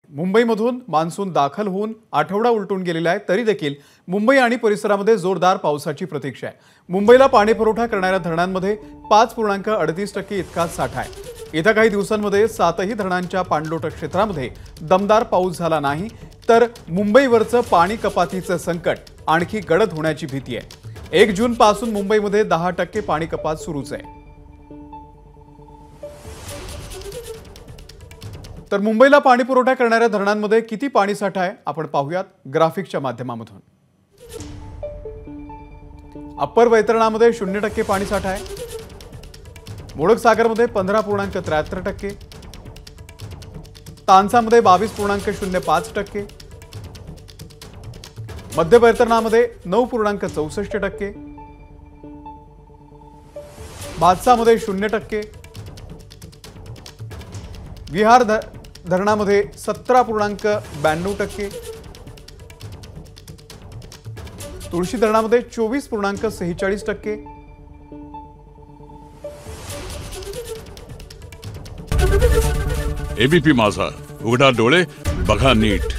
मुंबईमधून monsoon दाखल होऊन आठवडा उलटून गेलेला आहे, तरी देखील मुंबई आणि परिसरामध्ये जोरदार पावसाची प्रतीक्षा आहे। मुंबईला पाणी पुरवठा करणाऱ्या धरणांमध्ये 5.38% इतकाच साठा आहे। येत्या काही दिवसांमध्ये 7ही धरणांच्या पाणलोट क्षेत्रामध्ये दमदार पाऊस झाला नाही तर मुंबईवरचं पाणी कपातीचं संकट आणखी गडद होण्याची भीती आहे। 1 जून पासून मुंबईमध्ये 10% पाणी कपात सुरूच आहे। तर मुंबईला पाणी पुरवठा करणाऱ्या धरणांमध्ये किती पाणी साठा आहे आपण पाहूयात ग्राफिकच्या माध्यमातून। अप्पर वैतरणामध्ये 0% पाणी साठा आहे। मोडक सागरमध्ये 15.73%, तानसामध्ये 22.05%, मध्य वैतरणामध्ये 9.64%, भातसामध्ये 0%, विहार धरणामध्ये 17.92%, तुळशी धरणामध्ये 24.46%, एबीपी माझा, उघडा डोळे बघा नीट।